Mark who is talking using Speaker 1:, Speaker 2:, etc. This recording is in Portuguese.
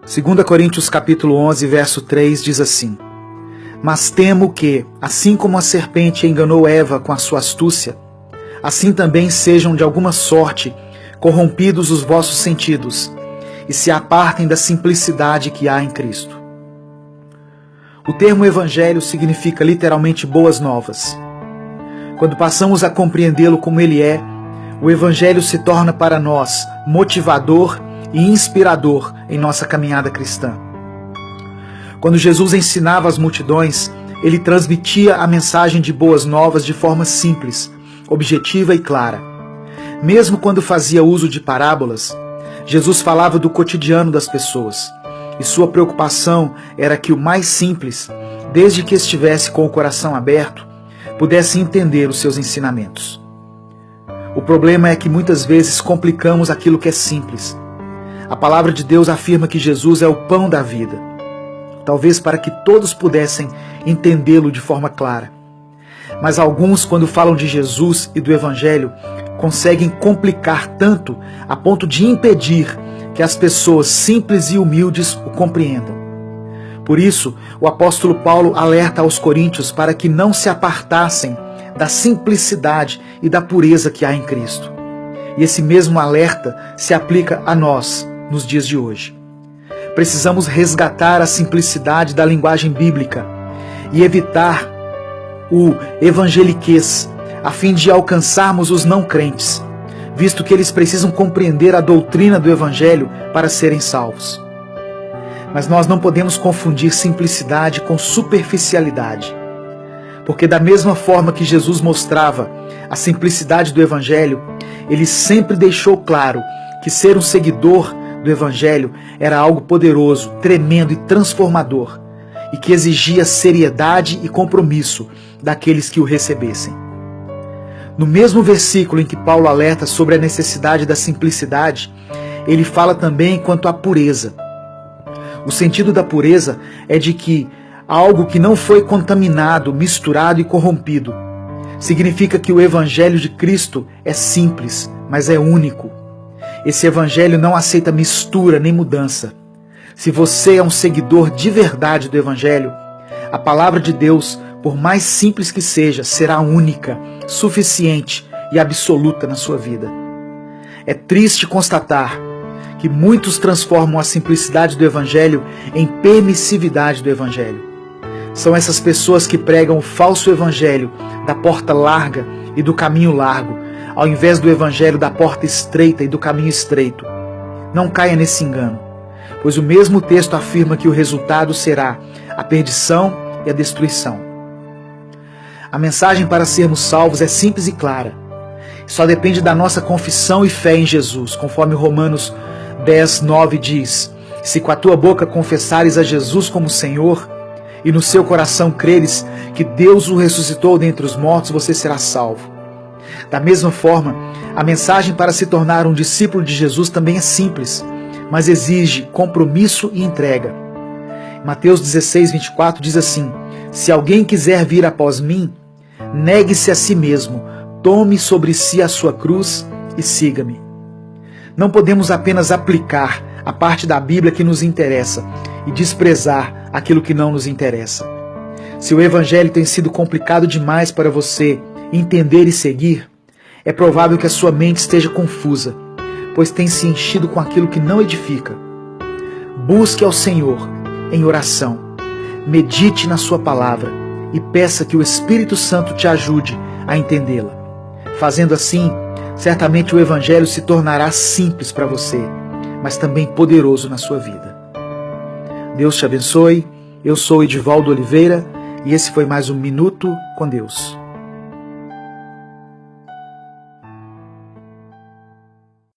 Speaker 1: 2 Coríntios capítulo 11, verso 3 diz assim: Mas temo que, assim como a serpente enganou Eva com a sua astúcia, assim também sejam de alguma sorte corrompidos os vossos sentidos e se apartem da simplicidade que há em Cristo. O termo evangelho significa literalmente boas novas. Quando passamos a compreendê-lo como ele é, o evangelho se torna para nós motivador e inspirador em nossa caminhada cristã. Quando Jesus ensinava as multidões, ele transmitia a mensagem de boas novas de forma simples, objetiva e clara. Mesmo quando fazia uso de parábolas, Jesus falava do cotidiano das pessoas, e sua preocupação era que o mais simples, desde que estivesse com o coração aberto, pudesse entender os seus ensinamentos. O problema é que muitas vezes complicamos aquilo que é simples. A palavra de Deus afirma que Jesus é o pão da vida, talvez para que todos pudessem entendê-lo de forma clara. Mas alguns, quando falam de Jesus e do Evangelho, conseguem complicar tanto a ponto de impedir que as pessoas simples e humildes o compreendam. Por isso, o apóstolo Paulo alerta aos coríntios para que não se apartassem da simplicidade e da pureza que há em Cristo. E esse mesmo alerta se aplica a nós nos dias de hoje. Precisamos resgatar a simplicidade da linguagem bíblica e evitar o evangeliquez, a fim de alcançarmos os não crentes, visto que eles precisam compreender a doutrina do Evangelho para serem salvos. Mas nós não podemos confundir simplicidade com superficialidade, porque da mesma forma que Jesus mostrava a simplicidade do Evangelho, ele sempre deixou claro que ser um seguidor do Evangelho era algo poderoso, tremendo e transformador, e que exigia seriedade e compromisso daqueles que o recebessem. No mesmo versículo em que Paulo alerta sobre a necessidade da simplicidade, ele fala também quanto à pureza. O sentido da pureza é de que algo que não foi contaminado, misturado e corrompido. Significa que o Evangelho de Cristo é simples, mas é único. Esse Evangelho não aceita mistura nem mudança. Se você é um seguidor de verdade do Evangelho, a palavra de Deus, por mais simples que seja, será única, suficiente e absoluta na sua vida. É triste constatar que muitos transformam a simplicidade do Evangelho em permissividade do Evangelho. São essas pessoas que pregam o falso Evangelho da porta larga e do caminho largo, ao invés do Evangelho da porta estreita e do caminho estreito. Não caia nesse engano, pois o mesmo texto afirma que o resultado será a perdição e a destruição. A mensagem para sermos salvos é simples e clara. Só depende da nossa confissão e fé em Jesus, conforme Romanos 10, 9 diz: Se com a tua boca confessares a Jesus como Senhor, e no seu coração creres que Deus o ressuscitou dentre os mortos, você será salvo. Da mesma forma, a mensagem para se tornar um discípulo de Jesus também é simples, mas exige compromisso e entrega. Mateus 16, 24 diz assim: Se alguém quiser vir após mim, negue-se a si mesmo, tome sobre si a sua cruz e siga-me. Não podemos apenas aplicar a parte da Bíblia que nos interessa e desprezar aquilo que não nos interessa. Se o Evangelho tem sido complicado demais para você entender e seguir, é provável que a sua mente esteja confusa, pois tem se enchido com aquilo que não edifica. Busque ao Senhor em oração, medite na sua palavra e peça que o Espírito Santo te ajude a entendê-la. Fazendo assim, certamente o Evangelho se tornará simples para você, mas também poderoso na sua vida. Deus te abençoe. Eu sou Edivaldo Oliveira e esse foi mais um Minuto com Deus.